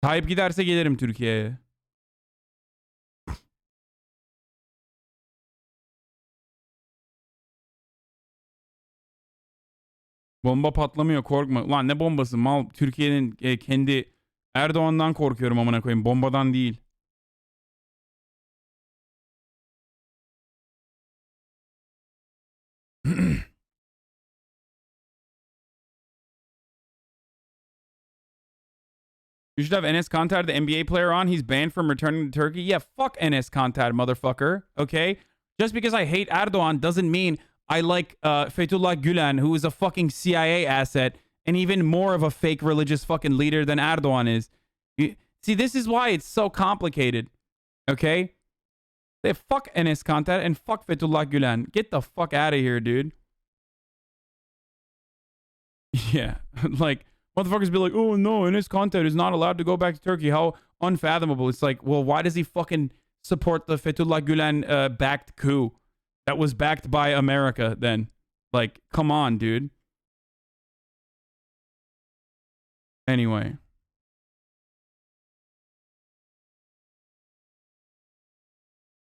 Tayyip giderse gelirim Türkiye'ye. Bomba patlamıyor, korkma. Lan ne bombası mal. Türkiye'nin kendi Erdoğan'dan korkuyorum amına koyayım. Bombadan değil. You should have Enes Kanter, the NBA player, on. He's banned from returning to Turkey. Yeah, fuck Enes Kanter, motherfucker. Okay? Just because I hate Erdogan doesn't mean I like Fethullah Gülen, who is a fucking CIA asset and even more of a fake religious fucking leader than Erdogan is. See, this is why it's so complicated. Okay? They fuck Enes Kanter and fuck Fethullah Gülen. Get the fuck out of here, dude. Yeah. Like, motherfuckers be like, oh no, Enes Kanter is not allowed to go back to Turkey. How unfathomable. It's like, well, why does he fucking support the Fethullah Gülen backed coup that was backed by America then? Like, come on, dude. Anyway.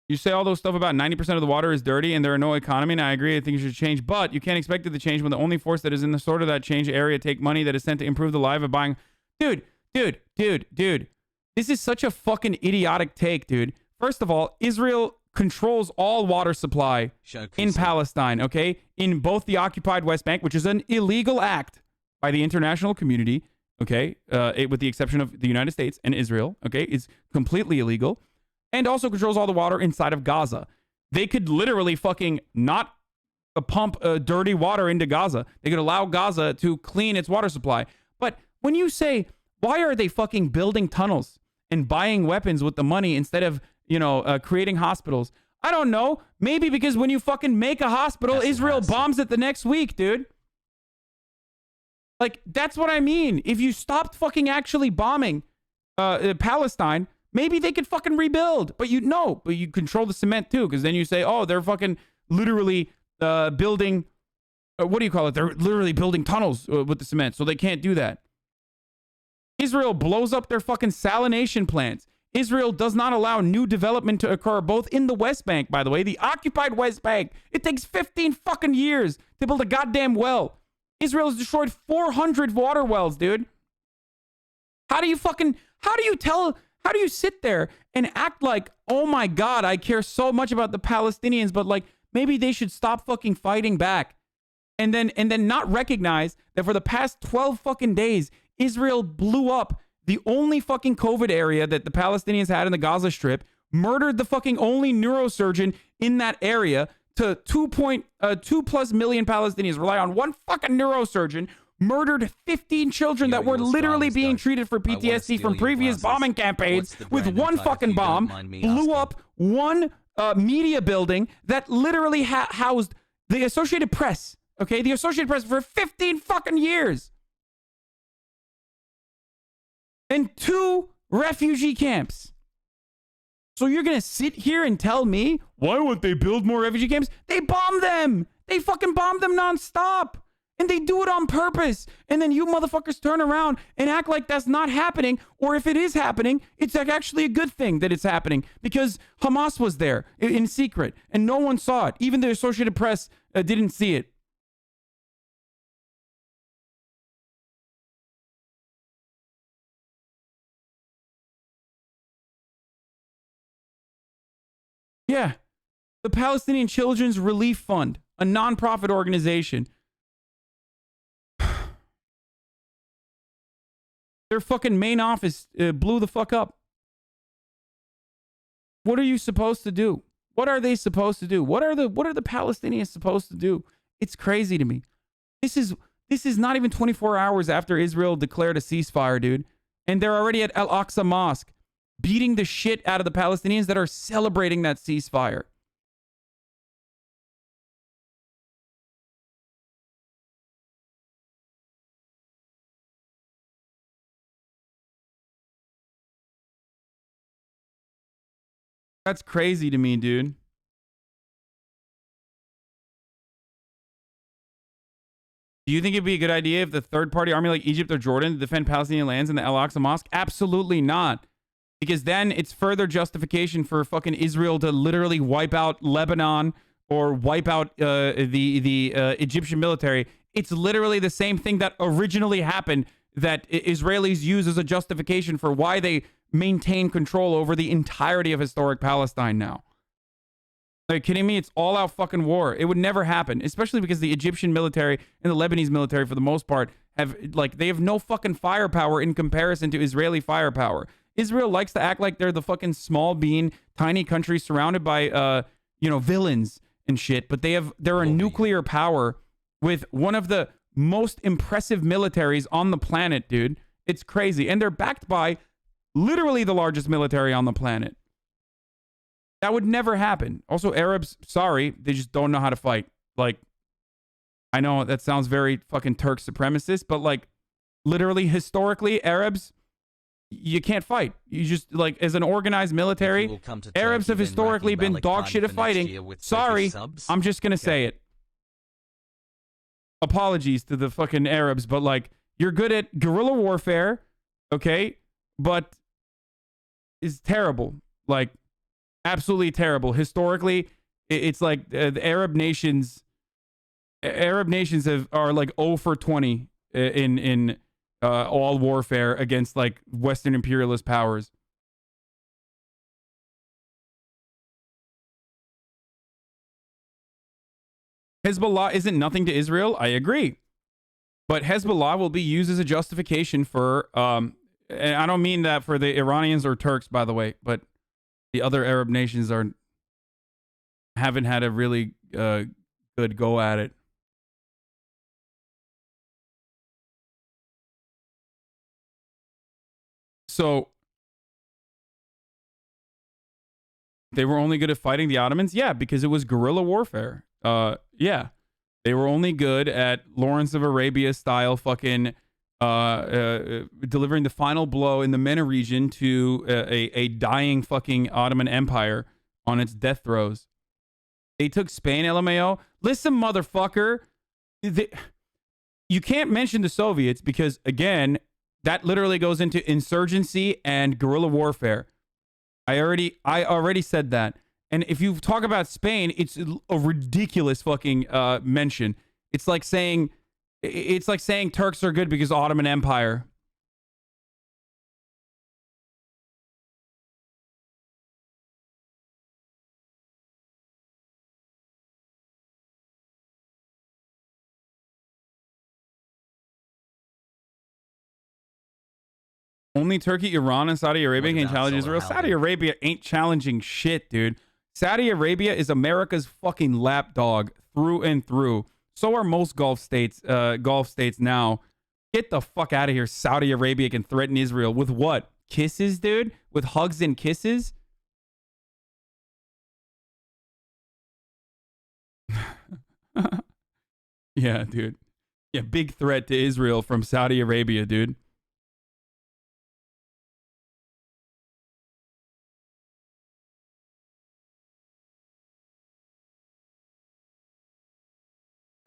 You say all those stuff about 90% of the water is dirty and there are no economy, and I agree, I think it should change, but you can't expect it to change when the only force that is in the sort of that change area take money that is sent to improve the life of buying. Dude. This is such a fucking idiotic take, dude. First of all, Israel controls all water supply in Palestine, okay? In both the occupied West Bank, which is an illegal act by the international community, okay? With the exception of the United States and Israel, okay? It's completely illegal. And also controls all the water inside of Gaza. They could literally fucking not pump dirty water into Gaza. They could allow Gaza to clean its water supply. But when you say, why are they fucking building tunnels and buying weapons with the money instead of, creating hospitals? I don't know. Maybe because when you fucking make a hospital, Israel bombs it the next week, dude. Like, that's what I mean. If you stopped fucking actually bombing Palestine, maybe they could fucking rebuild. But you control the cement too, because then you say, oh, they're fucking literally building, what do you call it? They're literally building tunnels with the cement, so they can't do that. Israel blows up their fucking salination plants. Israel does not allow new development to occur, both in the West Bank, by the way, the occupied West Bank. It takes 15 fucking years to build a goddamn well. Israel has destroyed 400 water wells, dude. How do you sit there and act like, oh my God, I care so much about the Palestinians, but like maybe they should stop fucking fighting back. And then not recognize that for the past 12 fucking days, Israel blew up the only fucking COVID area that the Palestinians had in the Gaza Strip, murdered the fucking only neurosurgeon in that area to 2.2+ million Palestinians rely on one fucking neurosurgeon, murdered 15 children that were literally being treated for PTSD from previous bombing campaigns with one fucking bomb, blew up one media building that literally housed the Associated Press, okay? The Associated Press for 15 fucking years. And 2 refugee camps. So you're going to sit here and tell me, why won't they build more refugee camps? They bomb them. They fucking bomb them nonstop. And they do it on purpose. And then you motherfuckers turn around and act like that's not happening. Or if it is happening, it's like actually a good thing that it's happening. Because Hamas was there in secret. And no one saw it. Even the Associated Press didn't see it. Yeah. The Palestinian Children's Relief Fund, a nonprofit organization. Their fucking main office blew the fuck up. What are you supposed to do? What are they supposed to do? What are the Palestinians supposed to do? It's crazy to me. This is not even 24 hours after Israel declared a ceasefire, dude. And they're already at Al-Aqsa Mosque, beating the shit out of the Palestinians that are celebrating that ceasefire. That's crazy to me, dude. Do you think it'd be a good idea if the third-party army like Egypt or Jordan defend Palestinian lands in the Al-Aqsa Mosque? Absolutely not. Because then it's further justification for fucking Israel to literally wipe out Lebanon or wipe out the Egyptian military. It's literally the same thing that originally happened that Israelis use as a justification for why they maintain control over the entirety of historic Palestine now. Are you kidding me? It's all out fucking war. It would never happen, especially because the Egyptian military and the Lebanese military, for the most part, they have no fucking firepower in comparison to Israeli firepower. Israel likes to act like they're the fucking small bean, tiny country surrounded by, villains and shit. But they're a nuclear power with one of the most impressive militaries on the planet, dude. It's crazy. And they're backed by literally the largest military on the planet. That would never happen. Also, Arabs, sorry, they just don't know how to fight. Like, I know that sounds very fucking Turk supremacist, but like, literally, historically, Arabs, you can't fight. You just, like, as an organized military, Arabs have historically been dog shit at fighting. Sorry, I'm just gonna say it. Apologies to the fucking Arabs, but like, you're good at guerrilla warfare, okay? But it's terrible. Like, absolutely terrible. Historically, it's like the Arab nations are like 0 for 20 in all warfare against like Western imperialist powers. Hezbollah isn't nothing to Israel. I agree. But Hezbollah will be used as a justification for, and I don't mean that for the Iranians or Turks, by the way, but the other Arab nations haven't had a really good go at it. So they were only good at fighting the Ottomans? Yeah, because it was guerrilla warfare. Yeah. They were only good at Lawrence of Arabia style fucking delivering the final blow in the MENA region to a dying fucking Ottoman Empire on its death throes. They took Spain, LMAO. Listen, motherfucker. You can't mention the Soviets because, again, that literally goes into insurgency and guerrilla warfare. I already said that. And if you talk about Spain, it's a ridiculous fucking mention. It's like saying Turks are good because Ottoman Empire. Only Turkey, Iran, and Saudi Arabia can challenge Israel. Saudi Arabia ain't challenging shit, dude. Saudi Arabia is America's fucking lapdog through and through. So are most Gulf states now. Get the fuck out of here. Saudi Arabia can threaten Israel with what? Kisses, dude? With hugs and kisses? Yeah, dude. Yeah, big threat to Israel from Saudi Arabia, dude.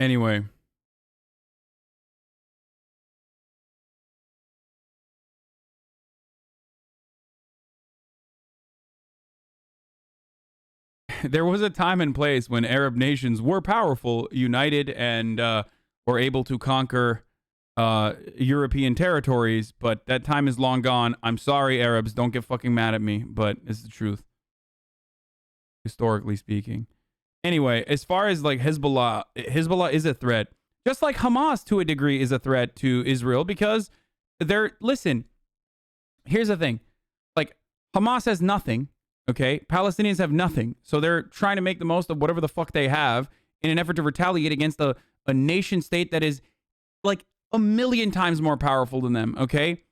Anyway. There was a time and place when Arab nations were powerful, united, and were able to conquer European territories, but that time is long gone. I'm sorry, Arabs. Don't get fucking mad at me, but it's the truth. Historically speaking. Anyway, as far as like Hezbollah is a threat, just like Hamas to a degree is a threat to Israel because listen, here's the thing. Like, Hamas has nothing, okay? Palestinians have nothing. So they're trying to make the most of whatever the fuck they have in an effort to retaliate against a nation state that is like a million times more powerful than them, okay?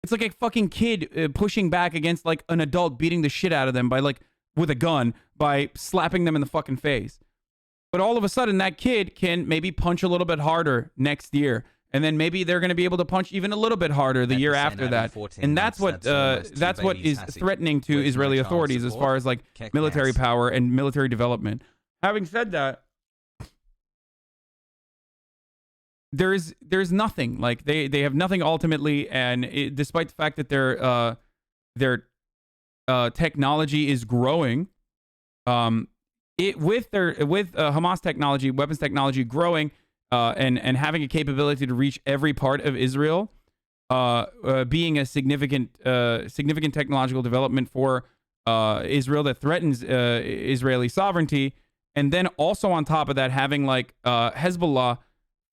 It's like a fucking kid pushing back against like an adult beating the shit out of them by like with a gun by slapping them in the fucking face. But all of a sudden that kid can maybe punch a little bit harder next year. And then maybe they're going to be able to punch even a little bit harder the year after that. And that's what is threatening to Israeli authorities as far as like military power and military development. Having said that, there's nothing. Like they have nothing ultimately, and despite the fact that their technology is growing, with Hamas technology, weapons technology growing, and having a capability to reach every part of Israel, being a significant technological development for Israel that threatens Israeli sovereignty, and then also on top of that having like Hezbollah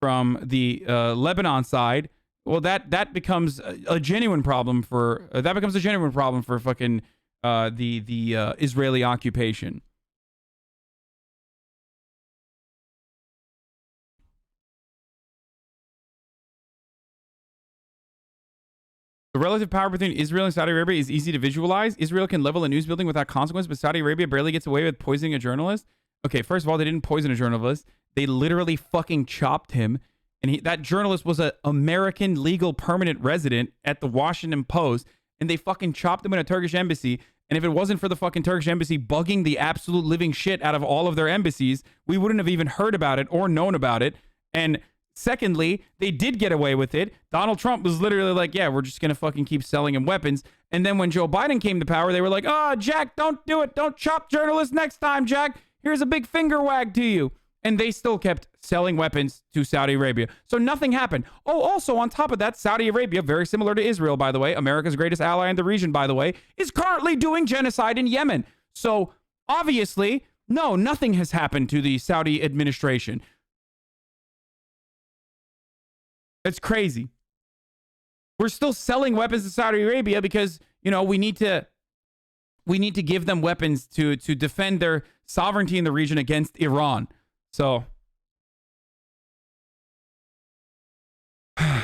from the Lebanon side. Well, that becomes a genuine problem for fucking the Israeli occupation. The relative power between Israel and Saudi Arabia is easy to visualize. Israel can level a news building without consequence, but Saudi Arabia barely gets away with poisoning a journalist. Okay, first of all, they didn't poison a journalist. They literally fucking chopped him. And that journalist was an American legal permanent resident at the Washington Post. And they fucking chopped him in a Turkish embassy. And if it wasn't for the fucking Turkish embassy bugging the absolute living shit out of all of their embassies, we wouldn't have even heard about it or known about it. And secondly, they did get away with it. Donald Trump was literally like, yeah, we're just going to fucking keep selling him weapons. And then when Joe Biden came to power, they were like, oh, Jack, don't do it. Don't chop journalists next time, Jack. Here's a big finger wag to you. And they still kept selling weapons to Saudi Arabia. So nothing happened. Oh, also on top of that, Saudi Arabia, very similar to Israel, by the way, America's greatest ally in the region, by the way, is currently doing genocide in Yemen. So obviously, no, nothing has happened to the Saudi administration. It's crazy. We're still selling weapons to Saudi Arabia because, you know, we need to give them weapons to defend their sovereignty in the region against Iran. So not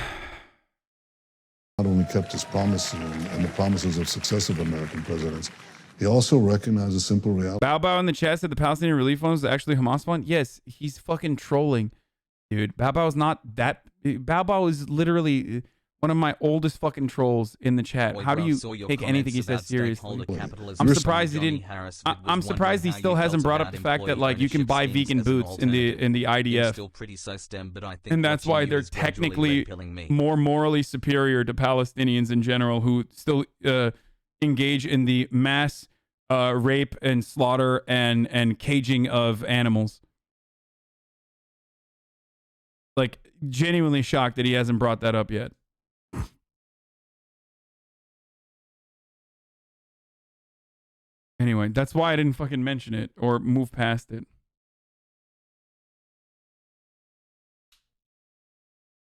only kept his promise and the promises of successive American presidents, he also recognized a simple reality. Bao Bao in the chat said the Palestinian relief fund is actually Hamas fund. Yes, he's fucking trolling, dude. Bao Bao is not that. Bao Bao is literally one of my oldest fucking trolls in the chat. How do you take anything he says seriously? I'm surprised he didn't. I'm surprised he still hasn't brought up the fact that like you can buy vegan boots in the IDF, and that's why they're technically more morally superior to Palestinians in general, who still engage in the mass rape and slaughter and caging of animals. Like, genuinely shocked that he hasn't brought that up yet. Anyway, that's why I didn't fucking mention it or move past it.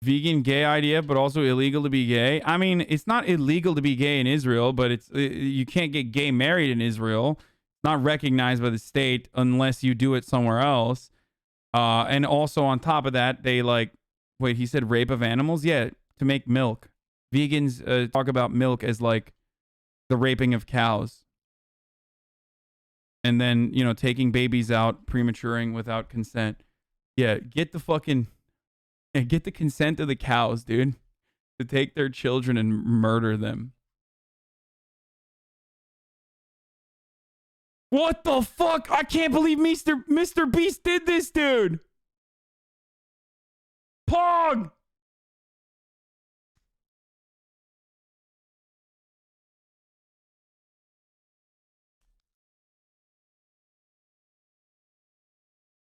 Vegan gay idea, but also illegal to be gay. I mean, it's not illegal to be gay in Israel, but it's you can't get gay married in Israel. It's not recognized by the state unless you do it somewhere else. And also on top of that, they like, wait, he said rape of animals? Yeah, to make milk. Vegans talk about milk as like the raping of cows. And then, you know, taking babies out, prematuring without consent. Yeah, get the consent of the cows, dude, to take their children and murder them. What the fuck? I can't believe Mr. Beast did this, dude. Pog!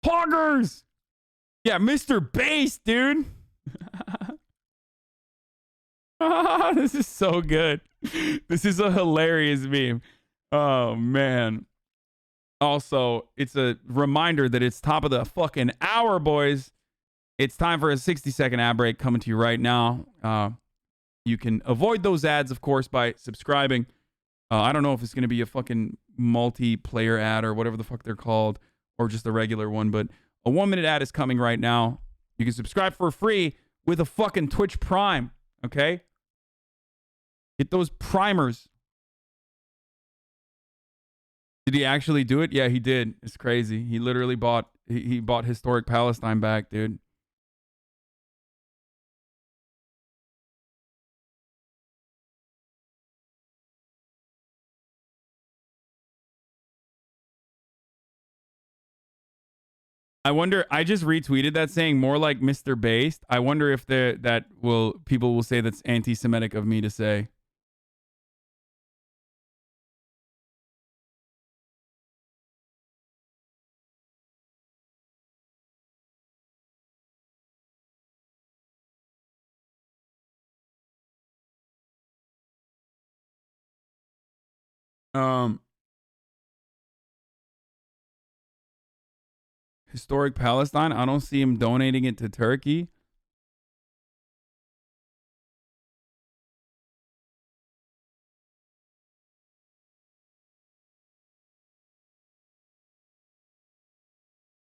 Poggers! Yeah, Mr. Bass, dude. This is so good. This is a hilarious meme. Oh, man. Also, it's a reminder that it's top of the fucking hour, boys. It's time for a 60-second ad break coming to you right now. You can avoid those ads, of course, by subscribing. I don't know if it's going to be a fucking multiplayer ad or whatever the fuck they're called, or just a regular one, but a 1-minute ad is coming right now. You can subscribe for free with a fucking Twitch Prime, okay? Get those primers. Did he actually do it? Yeah, he did. It's crazy. He literally bought Historic Palestine back, dude. I wonder. I just retweeted that saying more like Mr. Based. I wonder if people will say that's anti-Semitic of me to say. Um, Historic Palestine. I don't see him donating it to Turkey.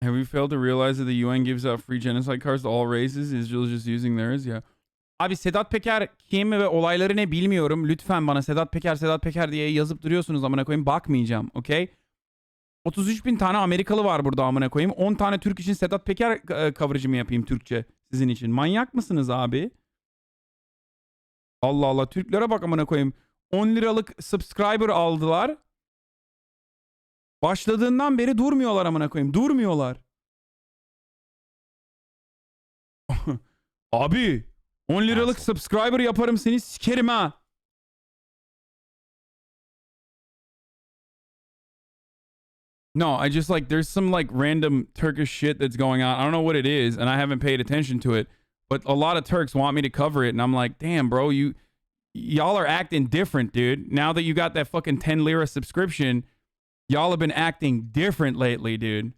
Have we failed to realize that the UN gives out free genocide cards to all races? Israel's just using theirs. Yeah. Abi Sedat Peker kim ve olayları ne bilmiyorum. Lütfen bana Sedat Peker diye yazıp duruyorsunuz amına koyayım. Bakmayacağım. Okay? 33 bin tane Amerikalı var burada amına koyayım. 10 tane Türk için Sedat Peker coverage'ımı yapayım Türkçe sizin için. Manyak mısınız abi? Allah Allah. Türklere bak amına koyayım. 10 liralık subscriber aldılar. Başladığından beri durmuyorlar amına koyayım. Durmuyorlar. Abi 10 liralık subscriber yaparım seni sikerim ha. No, I just like there's some like random Turkish shit that's going on. I don't know what it is and I haven't paid attention to it. But a lot of Turks want me to cover it and I'm like, "Damn, bro, y'all are acting different, dude. Now that you got that fucking 10 lira subscription, y'all have been acting different lately, dude."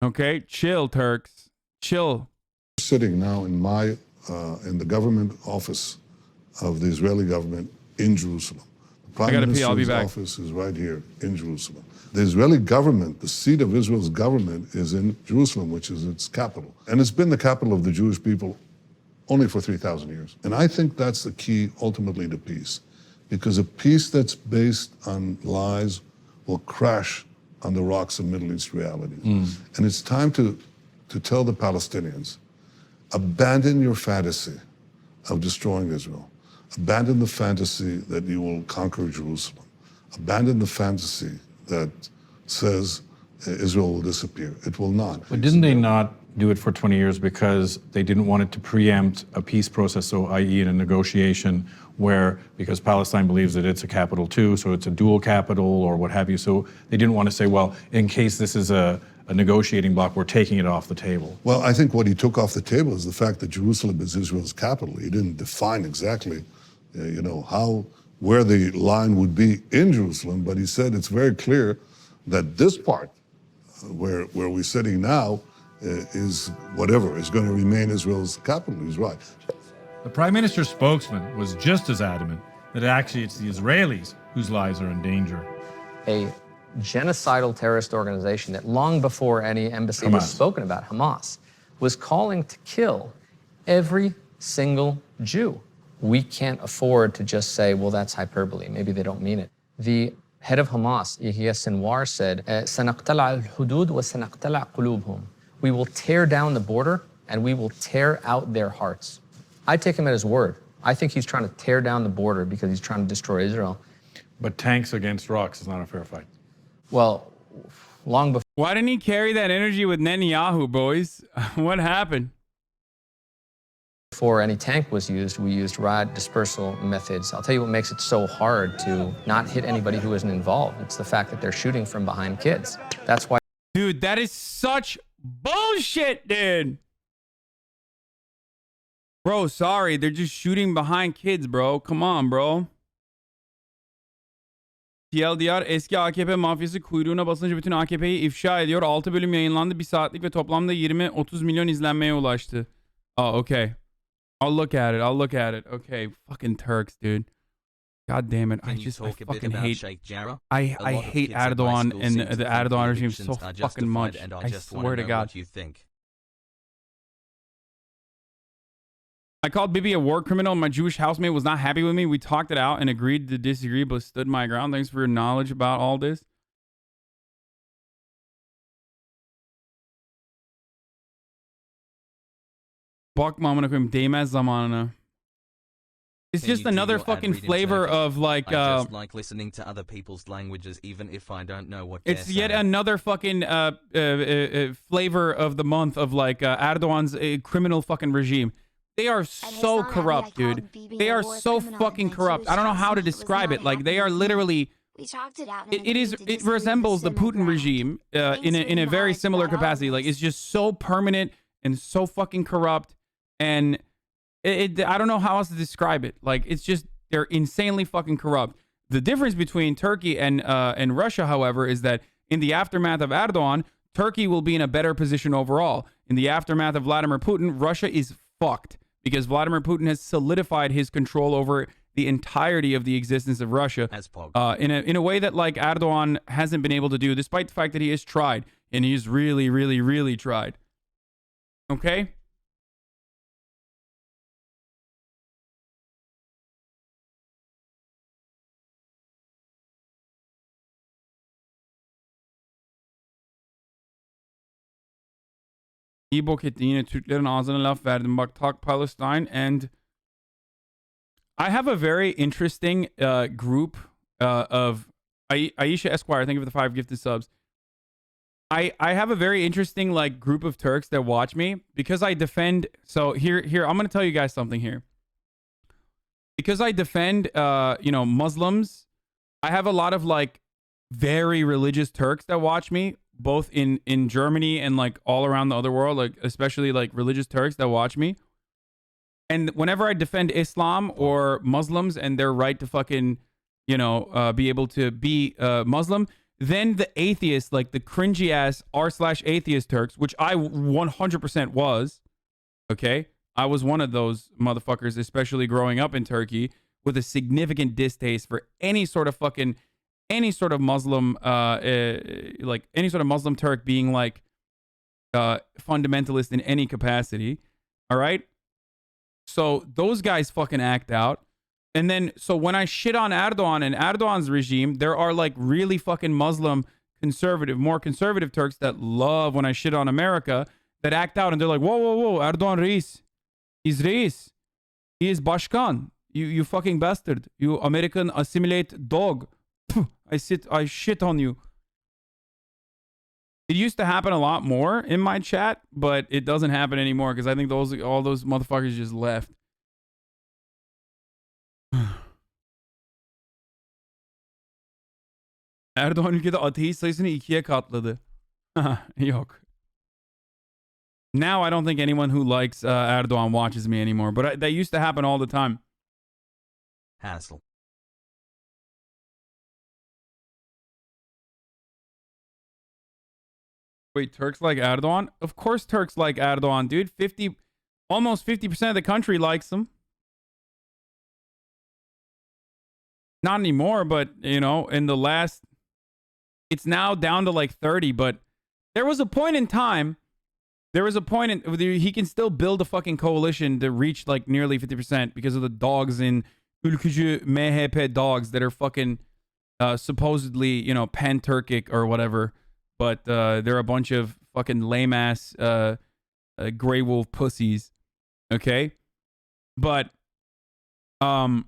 Okay? Chill, Turks. Chill. Sitting now in the government office of the Israeli government in Jerusalem. The Prime Minister's office is right here in Jerusalem. The Israeli government, the seat of Israel's government is in Jerusalem, which is its capital. And it's been the capital of the Jewish people only for 3,000 years. And I think that's the key ultimately to peace. Because a peace that's based on lies will crash on the rocks of Middle East realities. And it's time to tell the Palestinians, abandon your fantasy of destroying Israel. Abandon the fantasy that you will conquer Jerusalem. Abandon the fantasy that says Israel will disappear. It will not. But didn't they not do it for 20 years because they didn't want it to preempt a peace process, so i.e. in a negotiation where, because Palestine believes that it's a capital too, so it's a dual capital or what have you, so they didn't want to say, well, in case this is a negotiating block, we're taking it off the table. Well, I think what he took off the table is the fact that Jerusalem is Israel's capital. He didn't define exactly, where the line would be in Jerusalem, but he said it's very clear that this part, where we're sitting now, is going to remain Israel's capital. He's right. The Prime Minister's spokesman was just as adamant that actually it's the Israelis whose lives are in danger. A genocidal terrorist organization that long before any embassy was spoken about, Hamas, was calling to kill every single Jew. We can't afford to just say, well, that's hyperbole. Maybe they don't mean it. The head of Hamas, Yahya Sinwar, said, سَنَقْتَلَعَ الْحُدُودُ وَسَنَقْتَلَعَ قُلُوبُهُم. We will tear down the border and we will tear out their hearts. I take him at his word. I think he's trying to tear down the border because he's trying to destroy Israel. But tanks against rocks is not a fair fight. Well, long before. Why didn't he carry that energy with Netanyahu, boys? What happened? Before any tank was used, we used riot dispersal methods. I'll tell you what makes it so hard to not hit anybody who isn't involved. It's the fact that they're shooting from behind kids. That's why. Dude, that is such bullshit, dude. Bro, sorry. They're just shooting behind kids, bro. Come on, bro. TLDR eski AKP mafyası kuyruğuna basınca bütün AKP'yi ifşa ediyor. 6 bölüm yayınlandı. 1 saatlik ve toplamda 20-30 milyon izlenmeye ulaştı. Oh, okay. I'll look at it. Okay, fucking Turks, dude. God damn it. I fucking hate I hate Erdogan and the Erdogan regime so fucking much. I swear to God. I called Bibi a war criminal. My Jewish housemate was not happy with me. We talked it out and agreed to disagree, but stood my ground. Thanks for your knowledge about all this. Bakma amına koyayım, değmez zamanına. It's Can you just do another your ad fucking read in flavor Turkish? of like. I just like listening to other people's languages, even if I don't know what they're It's yet saying. another fucking flavor of the month of like Erdogan's criminal fucking regime. They are so corrupt, dude. They are so fucking corrupt. I don't know how to describe it. Like they are literally. It resembles the Putin regime in a very similar capacity. Like it's just so permanent and so fucking corrupt, and I don't know how else to describe it. Like it's just they're insanely fucking corrupt. The difference between Turkey and Russia, however, is that in the aftermath of Erdogan, Turkey will be in a better position overall. In the aftermath of Vladimir Putin, Russia is fucked because Vladimir Putin has solidified his control over the entirety of the existence of Russia in a way that like Erdogan hasn't been able to do, despite the fact that he has tried, and he's really, really, really tried. Okay? İyi bok etti. Yine Türklerin ağzına laf verdim. Bak talk Palestine and I have a very interesting group of Aisha Esquire. Thank you for the 5 gifted subs. I have a very interesting like group of Turks that watch me because I defend. So here I'm gonna tell you guys something here. Because I defend Muslims, I have a lot of like very religious Turks that watch me, both in Germany and like all around the other world, like especially like religious Turks that watch me. And whenever I defend Islam or Muslims and their right to fucking, be able to be Muslim, then the atheists, like the cringy ass r/atheist Turks, which I 100% was, okay? I was one of those motherfuckers, especially growing up in Turkey, with a significant distaste for any sort of Muslim, like any sort of Muslim Turk being like fundamentalist in any capacity. All right. So those guys fucking act out. And then, so when I shit on Erdogan and Erdogan's regime, there are like really fucking Muslim more conservative Turks that love when I shit on America that act out and they're like, whoa, Erdogan reis. He's reis. He is Başkan. You fucking bastard. You American assimilate dog. I shit on you. It used to happen a lot more in my chat, but it doesn't happen anymore because I think all those motherfuckers just left. Erdoğan ülkede ateist sayısını 2'ye katladı. Yok. Now I don't think anyone who likes Erdogan watches me anymore, but that used to happen all the time. Hassle. Wait, Turks like Erdogan? Of course Turks like Erdogan, dude. Almost 50% of the country likes him. Not anymore, but, in the last... It's now down to like 30, but there was a point in time... he can still build a fucking coalition to reach like nearly 50% because of the dogs in Ülkücü MHP dogs that are fucking supposedly, pan-Turkic or whatever. But they're a bunch of fucking lame-ass gray wolf pussies. Okay? But, yeah,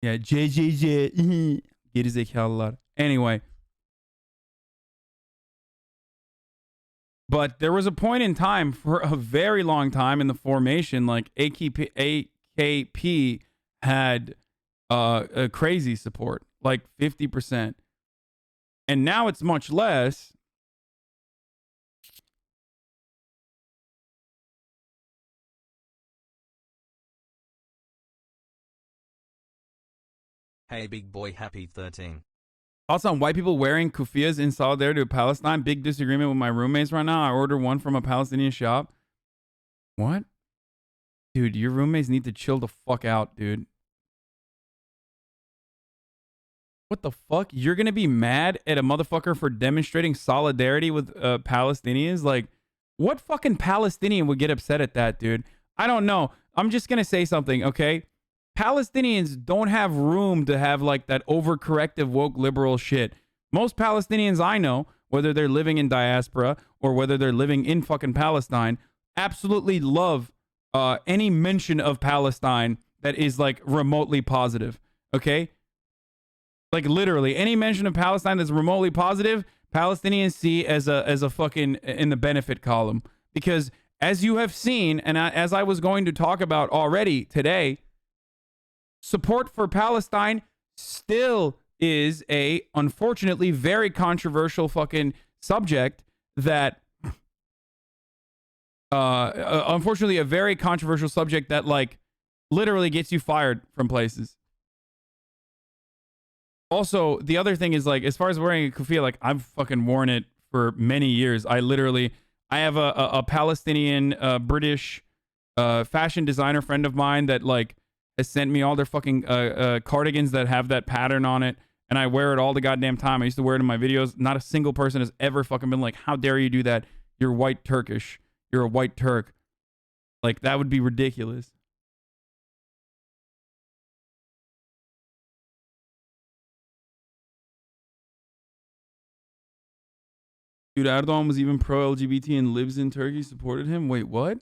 JJJ. Gerizekalılar. Anyway. But there was a point in time, for a very long time in the formation, like AKP had a crazy support, like 50%. And now it's much less. Hey, big boy, happy 13. Also, on white people wearing kufiyas in solidarity with Palestine. Big disagreement with my roommates right now. I ordered one from a Palestinian shop. What? Dude, your roommates need to chill the fuck out, dude. What the fuck? You're gonna be mad at a motherfucker for demonstrating solidarity with Palestinians? Like, what fucking Palestinian would get upset at that, dude? I don't know. I'm just gonna say something, okay? Palestinians don't have room to have like that overcorrective woke liberal shit. Most Palestinians I know, whether they're living in diaspora or whether they're living in fucking Palestine, absolutely love any mention of Palestine that is like remotely positive. Okay? Like literally any mention of Palestine that's remotely positive, Palestinians see as a fucking in the benefit column. Because as you have seen, and as I was going to talk about already today, support for Palestine still is a, unfortunately, very controversial fucking subject that, unfortunately, a very controversial subject that, like, literally gets you fired from places. Also, the other thing is, like, as far as wearing a kufiya, like, I've fucking worn it for many years. I have a Palestinian, British, fashion designer friend of mine that, like, has sent me all their fucking cardigans that have that pattern on it, and I wear it all the goddamn time. I used to wear it in my videos. Not a single person has ever fucking been like, how dare you do that? You're white Turkish. You're a white Turk. Like, that would be ridiculous. Dude, Erdogan was even pro-LGBT and lives in Turkey, supported him? Wait, what?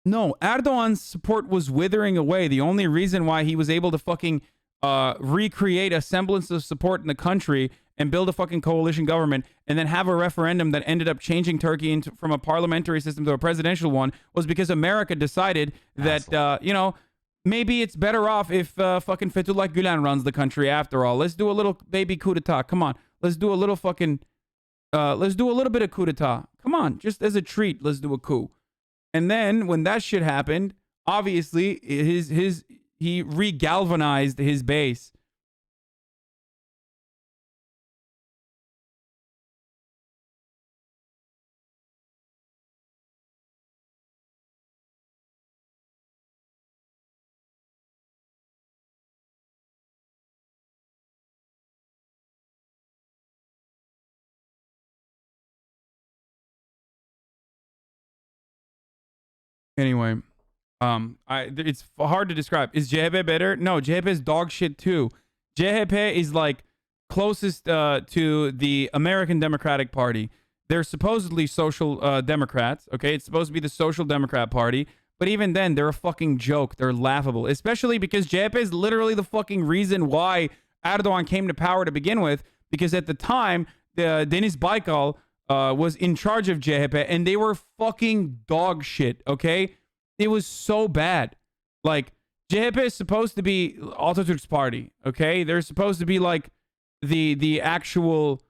No, Erdogan's support was withering away. The only reason why he was able to fucking recreate a semblance of support in the country and build a fucking coalition government and then have a referendum that ended up changing Turkey from a parliamentary system to a presidential one was because America decided that, you know, maybe it's better off if fucking Fethullah Gulen runs the country after all. Let's do a little baby coup d'etat. Come on. Let's do a little fucking... let's do a little bit of coup d'etat. Come on, just as a treat, let's do a coup. And then when that shit happened, obviously he re-galvanized his base. Anyway, it's hard to describe. Is CHP better? No, CHP is dog shit too. CHP is like closest to the American Democratic Party. They're supposedly social Democrats. Okay, it's supposed to be the Social Democrat Party, but even then, they're a fucking joke. They're laughable, especially because CHP is literally the fucking reason why Erdogan came to power to begin with. Because at the time, Deniz Baykal was in charge of CHP, and they were fucking dog shit, okay? It was so bad. Like, CHP is supposed to be Atatürk's party, okay? They're supposed to be like the actual,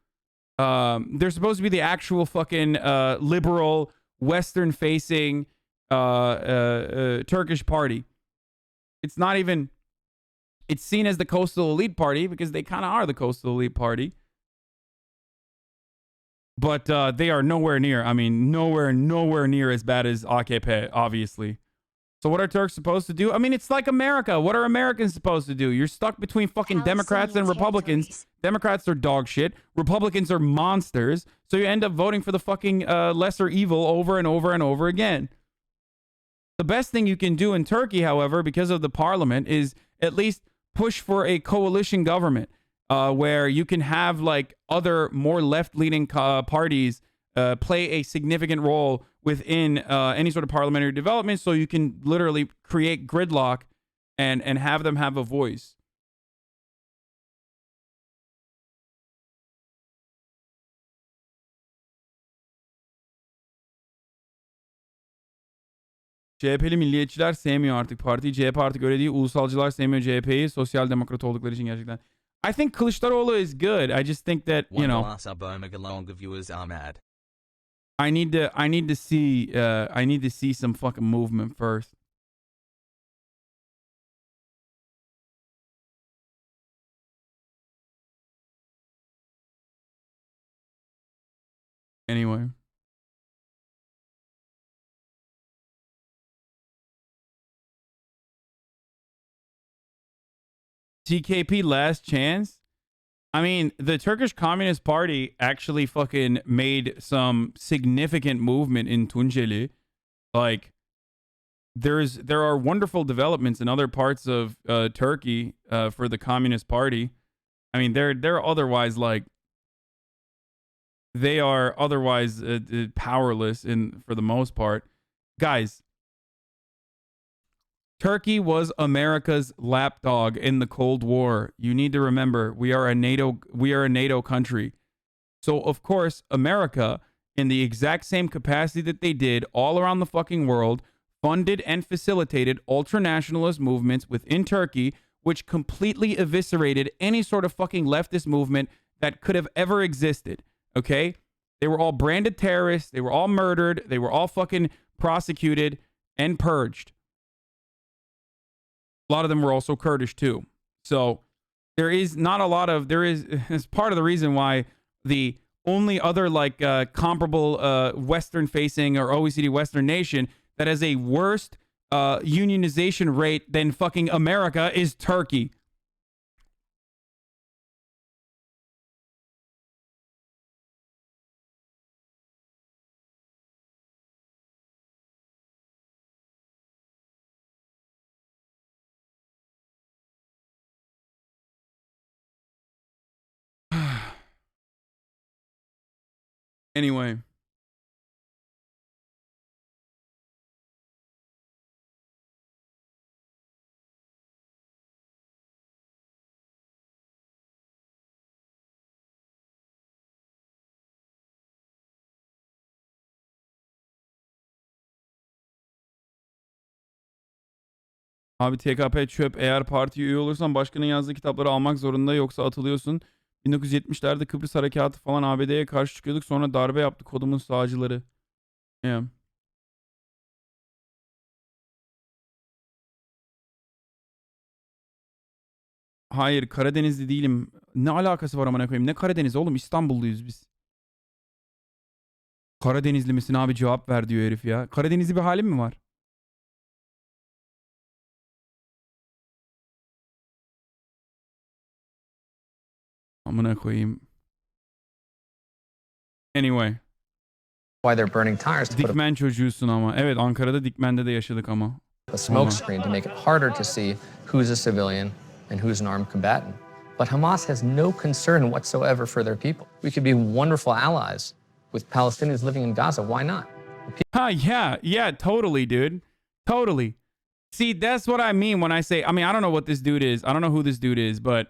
they're supposed to be the actual fucking liberal, Western-facing Turkish party. It's not even, it's seen as the coastal elite party because they kind of are the coastal elite party. But they are nowhere near. I mean, nowhere near as bad as AKP, obviously. So what are Turks supposed to do? I mean, it's like America. What are Americans supposed to do? You're stuck between fucking Democrats and Republicans. Territories. Democrats are dog shit. Republicans are monsters. So you end up voting for the fucking lesser evil over and over and over again. The best thing you can do in Turkey, however, because of the parliament, is at least push for a coalition government. Where you can have like other more left-leaning parties play a significant role within any sort of parliamentary development, so you can literally create gridlock and have them have a voice. CHP'li milliyetçiler sevmiyor artık partiyi. CHP artık öyle değil. Ulusalcılar sevmiyor CHP'yi. Sosyal demokrat oldukları için gerçekten. I think Kılıçdaroğlu is good. I just think that, you know, I need to see some fucking movement first. Anyway. TKP last chance? I mean, the Turkish Communist Party actually fucking made some significant movement in Tunceli. Like, there are wonderful developments in other parts of Turkey for the Communist Party. I mean, they're otherwise like, they are otherwise powerless for the most part. Guys, Turkey was America's lapdog in the Cold War. You need to remember, we are a NATO country. So of course, America, in the exact same capacity that they did all around the fucking world, funded and facilitated ultranationalist movements within Turkey, which completely eviscerated any sort of fucking leftist movement that could have ever existed. Okay? They were all branded terrorists. They were all murdered. They were all fucking prosecuted and purged. A lot of them were also Kurdish too. So there is not a lot of, it's part of the reason why the only other like comparable Western facing or OECD Western nation that has a worse unionization rate than fucking America is Turkey. Anyway. Abi TKP çöp. Eğer partiye üye olursan başkanın yazdığı kitapları almak zorunda, yoksa atılıyorsun. 1970'lerde Kıbrıs Harekatı falan ABD'ye karşı çıkıyorduk. Sonra darbe yaptı kodumun sağcıları. Yeah. Hayır, Karadenizli değilim. Ne alakası var amına koyayım? Ne Karadeniz oğlum? İstanbulluyuz biz. Karadenizli misin abi, cevap ver diyor herif ya. Karadenizli bir halim mi var? Amına koyayım. Anyway. Why they're burning tires to put Dikmen çocuğusun ama. Evet, Ankara'da Dikmen'de de yaşadık ama. a smoke screen to make it harder to see who's a civilian and who's an armed combatant. But Hamas has no concern whatsoever for their people. We could be wonderful allies with Palestinians living in Gaza. Why not? Yeah, totally, dude. Totally. See, that's what I mean when I say, I don't know what this dude is. I don't know who this dude is, but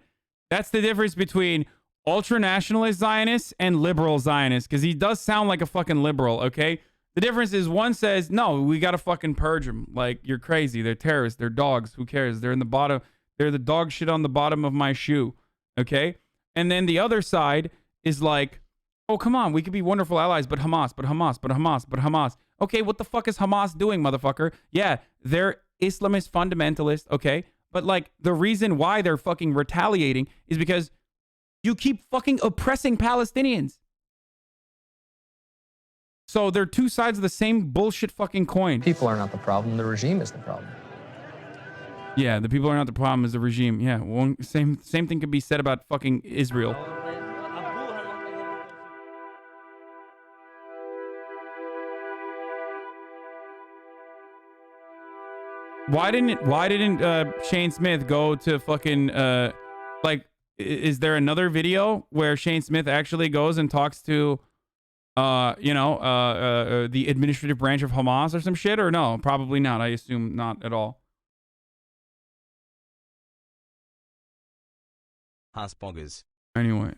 that's the difference between ultra-nationalist Zionists and liberal Zionists, because he does sound like a fucking liberal, okay? The difference is one says, no, we got to fucking purge them. Like, you're crazy. They're terrorists. They're dogs. Who cares? They're in the bottom. They're the dog shit on the bottom of my shoe, okay? And then the other side is like, oh, come on. We could be wonderful allies, but Hamas, but Hamas, but Hamas, but Hamas. Okay, what the fuck is Hamas doing, motherfucker? Yeah, they're Islamist fundamentalists, okay? But, like, the reason why they're fucking retaliating is because you keep fucking oppressing Palestinians. So they're two sides of the same bullshit fucking coin. People are not the problem. The regime is the problem. Yeah, the people are not the problem, is the regime. Yeah, same thing could be said about fucking Israel. Why didn't Shane Smith go to fucking like, is there another video where Shane Smith actually goes and talks to the administrative branch of Hamas or some shit, or no? Probably not. I assume not at all. Hasboggers. Anyway.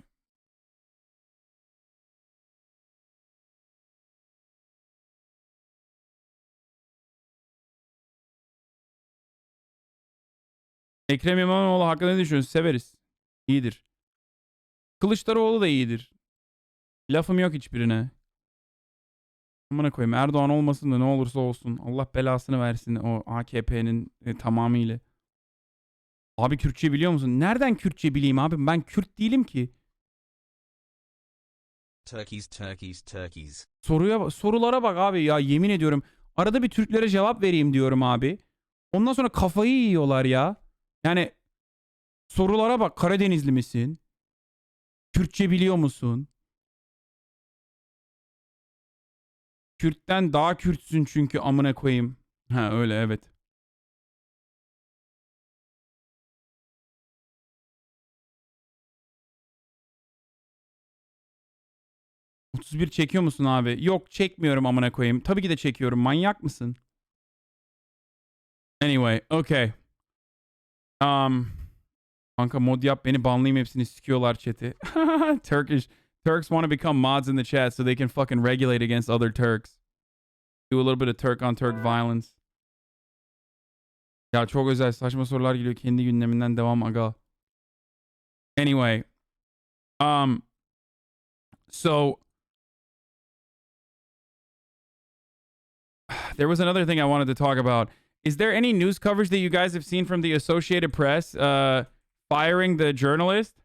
Ekrem İmamoğlu hakkında ne düşünüyorsun? Severiz. İyidir. Kılıçdaroğlu da iyidir. Lafım yok hiçbirine. Amına koyayım. Erdoğan olmasın da ne olursa olsun. Allah belasını versin o AKP'nin tamamıyla. Abi Kürtçe biliyor musun? Nereden Kürtçe bileyim abi? Ben Kürt değilim ki. Turkeys. Sorulara bak abi ya, yemin ediyorum. Arada bir Türklere cevap vereyim diyorum abi. Ondan sonra kafayı yiyorlar ya. Yani sorulara bak. Karadenizli misin? Kürtçe biliyor musun? Kürt'ten daha Kürtsün çünkü amına koyayım. Ha öyle, evet. ...31 çekiyor musun abi? Yok, çekmiyorum amına koyayım. Tabii ki de çekiyorum. Manyak mısın? Anyway, okay. Kanka mod yap beni banlayayım, hepsini sikiyorlar chat'i. Turks want to become mods in the chat so they can fucking regulate against other Turks. Do a little bit of Turk on Turk violence. Ya çok özel saçma sorular geliyor, kendi gündeminden devam aga. Anyway, so there was another thing I wanted to talk about. Is there any news coverage that you guys have seen from the Associated Press firing the journalist?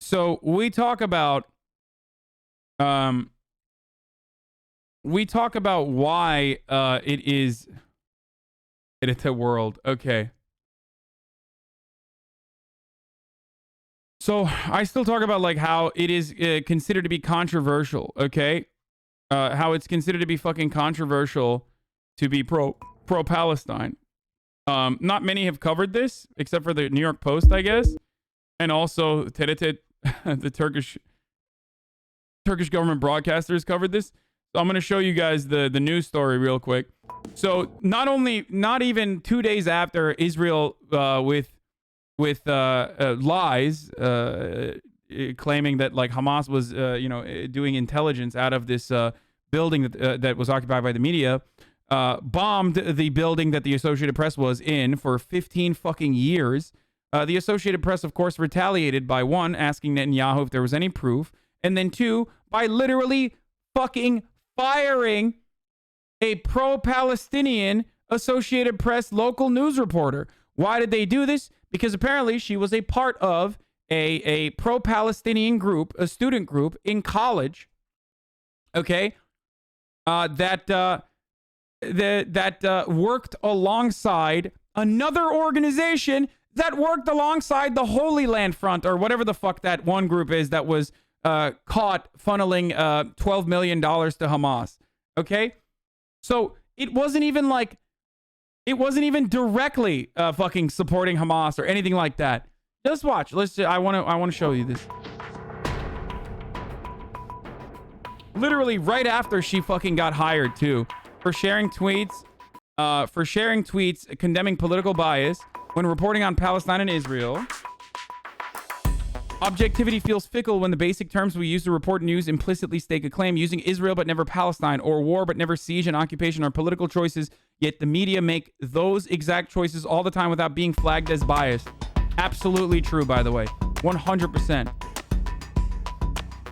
So we talk about why it is it's a world. Okay. So I still talk about like how it is considered to be controversial, okay? How it's considered to be fucking controversial to be pro-Palestine. Not many have covered this, except for the New York Post, I guess. And also TRT, the Turkish government broadcasters covered this. So I'm going to show you guys the news story real quick. So not even 2 days after Israel with lies claiming that like Hamas was doing intelligence out of this building that was occupied by the media, bombed the building that the Associated Press was in for 15 fucking years. The Associated Press, of course, retaliated by 1, asking Netanyahu if there was any proof, and then 2, by literally fucking firing a pro-Palestinian Associated Press local news reporter. Why did they do this? Because apparently she was a part of a pro-Palestinian group, a student group in college, okay, that worked alongside another organization that worked alongside the Holy Land Front, or whatever the fuck that one group is that was caught funneling $12 million to Hamas. Okay? So it wasn't even directly fucking supporting Hamas or anything like that. Just watch. I want to show you this. Literally right after she fucking got hired too, for sharing tweets condemning political bias when reporting on Palestine and Israel. Objectivity feels fickle when the basic terms we use to report news implicitly stake a claim. Using Israel but never Palestine, or war but never siege and occupation are political choices, yet the media make those exact choices all the time without being flagged as biased. Absolutely true, by the way. 100%.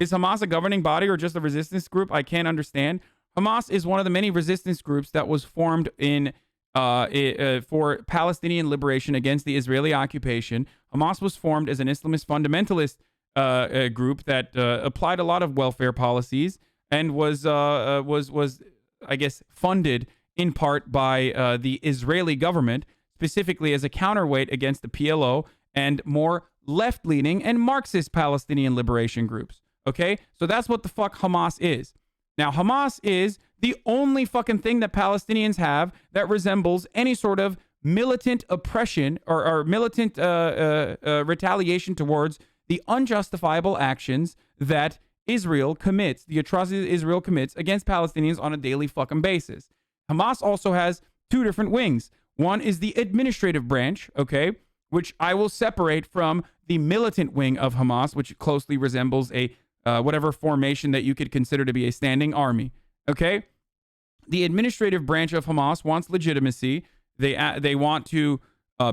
Is Hamas a governing body or just a resistance group? I can't understand. Hamas is one of the many resistance groups that was formed for Palestinian liberation against the Israeli occupation. Hamas was formed as an Islamist fundamentalist group that applied a lot of welfare policies and was I guess funded in part by the Israeli government, specifically as a counterweight against the PLO and more left-leaning and Marxist Palestinian liberation groups. Okay, so that's what the fuck Hamas is. Now, Hamas is the only fucking thing that Palestinians have that resembles any sort of militant oppression or militant retaliation towards the unjustifiable actions that Israel commits, the atrocities that Israel commits against Palestinians on a daily fucking basis. Hamas also has 2 different wings. One is the administrative branch, okay, which I will separate from the militant wing of Hamas, which closely resembles a whatever formation that you could consider to be a standing army. Okay, the administrative branch of Hamas wants legitimacy. They want to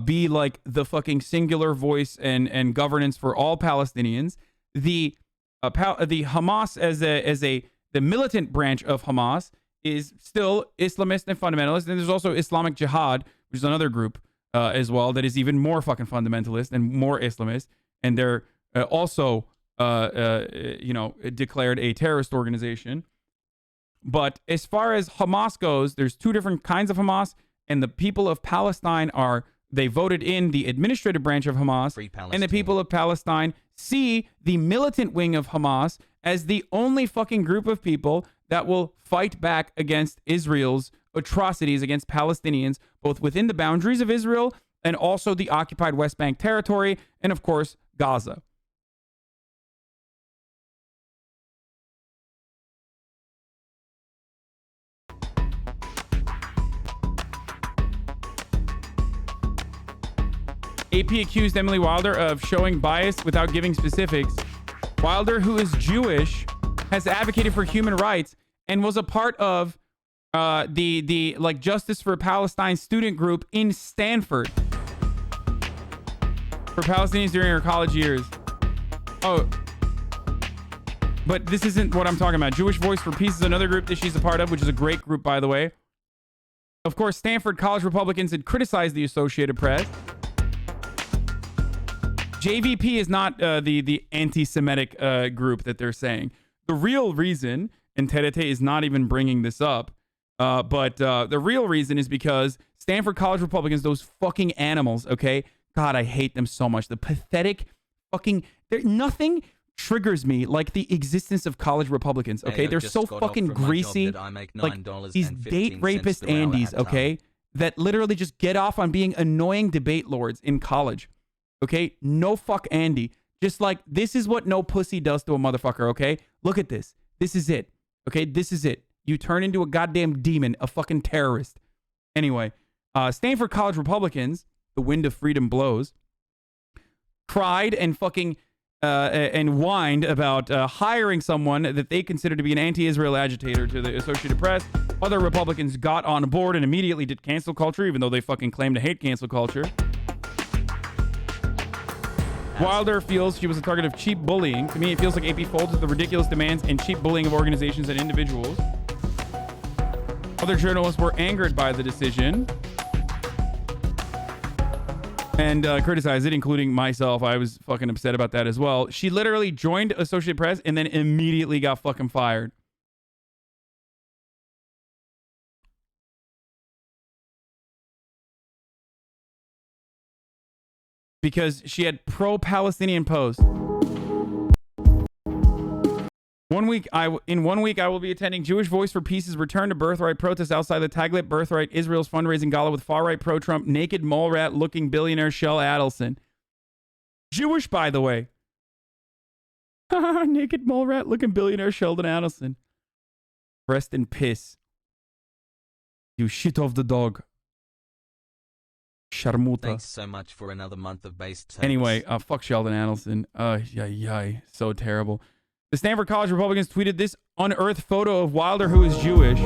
be like the fucking singular voice and governance for all Palestinians. The Hamas as the militant branch of Hamas is still Islamist and fundamentalist, and there's also Islamic Jihad, which is another group as well that is even more fucking fundamentalist and more Islamist, and they're also declared a terrorist organization. But as far as Hamas goes, there's 2 different kinds of Hamas, and the people of Palestine they voted in the administrative branch of Hamas, and the people of Palestine see the militant wing of Hamas as the only fucking group of people that will fight back against Israel's atrocities against Palestinians, both within the boundaries of Israel and also the occupied West Bank territory, and of course, Gaza. AP accused Emily Wilder of showing bias without giving specifics. Wilder, who is Jewish, has advocated for human rights and was a part of the like Justice for Palestine student group in Stanford for Palestinians during her college years. Oh, but this isn't what I'm talking about. Jewish Voice for Peace is another group that she's a part of, which is a great group, by the way. Of course, Stanford College Republicans had criticized the Associated Press. JVP is not the anti-Semitic group that they're saying. The real reason, and Terete is not even bringing this up, but the real reason is because Stanford College Republicans, those fucking animals, okay? God, I hate them so much. The pathetic fucking... Nothing triggers me like the existence of college Republicans, okay? Hey, they're so fucking greasy. Like these date rapist Andys, okay? That literally just get off on being annoying debate lords in college. Okay, no fuck Andy. Just like, this is what no pussy does to a motherfucker, okay? Look at this. This is it. Okay, this is it. You turn into a goddamn demon, a fucking terrorist. Anyway, Stanford College Republicans, the wind of freedom blows, cried and fucking and whined about hiring someone that they consider to be an anti-Israel agitator to the Associated Press. Other Republicans got on board and immediately did cancel culture, even though they fucking claim to hate cancel culture. Wilder feels she was a target of cheap bullying. To me, it feels like AP folds with the ridiculous demands and cheap bullying of organizations and individuals. Other journalists were angered by the decision and criticized it, including myself. I was fucking upset about that as well. She literally joined Associated Press and then immediately got fucking fired. Because she had pro-Palestinian posts. In 1 week, I will be attending Jewish Voice for Peace's Return to Birthright protest outside the Taglit Birthright Israel's fundraising gala with far-right pro-Trump naked mole rat-looking billionaire Shell Adelson. Jewish, by the way. Naked mole rat-looking billionaire Sheldon Adelson. Rest in piss. You shit off the dog. Sharmuta. Thanks so much for another month of base service. Anyway, fuck Sheldon Adelson. So terrible. The Stanford College Republicans tweeted this unearthed photo of Wilder, who is Jewish.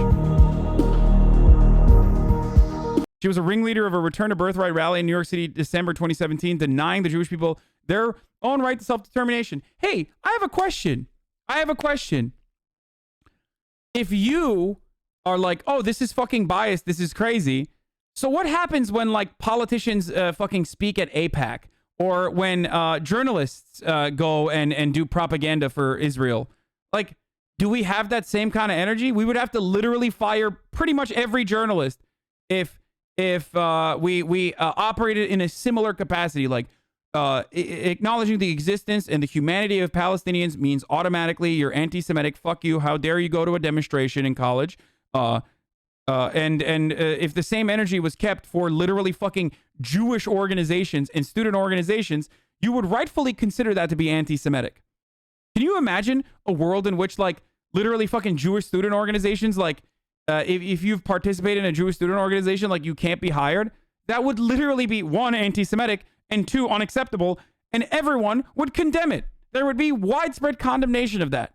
She was a ringleader of a Return to Birthright rally in New York City, December 2017, denying the Jewish people their own right to self-determination. Hey, I have a question. If you are like, oh, this is fucking biased, this is crazy, so what happens when like politicians fucking speak at AIPAC, or when journalists go and do propaganda for Israel? Like, do we have that same kind of energy? We would have to literally fire pretty much every journalist if we operated in a similar capacity. Like, acknowledging the existence and the humanity of Palestinians means automatically you're anti-Semitic. Fuck you. How dare you go to a demonstration in college? If the same energy was kept for literally fucking Jewish organizations and student organizations, you would rightfully consider that to be anti-Semitic. Can you imagine a world in which like literally fucking Jewish student organizations, like if you've participated in a Jewish student organization, like you can't be hired? That would literally be 1, anti-Semitic, and 2, unacceptable, and everyone would condemn it. There would be widespread condemnation of that.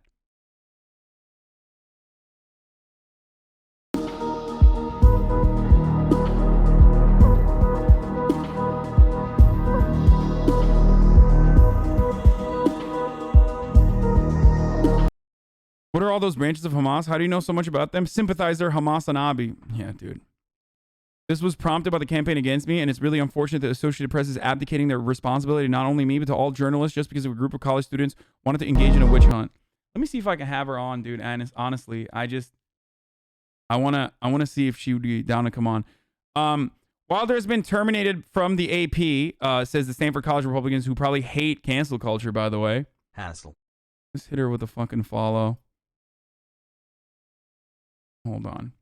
What are all those branches of Hamas? How do you know so much about them? Sympathizer Hasanabi. Yeah, dude. This was prompted by the campaign against me, and it's really unfortunate that Associated Press is abdicating their responsibility to not only me, but to all journalists just because a group of college students wanted to engage in a witch hunt. Let me see if I can have her on, dude. And honestly, I wanna see if she would be down to come on. Wilder has been terminated from the AP, says the Stanford College Republicans, who probably hate cancel culture, by the way. Hassle. Let's hit her with a fucking follow. Hold on.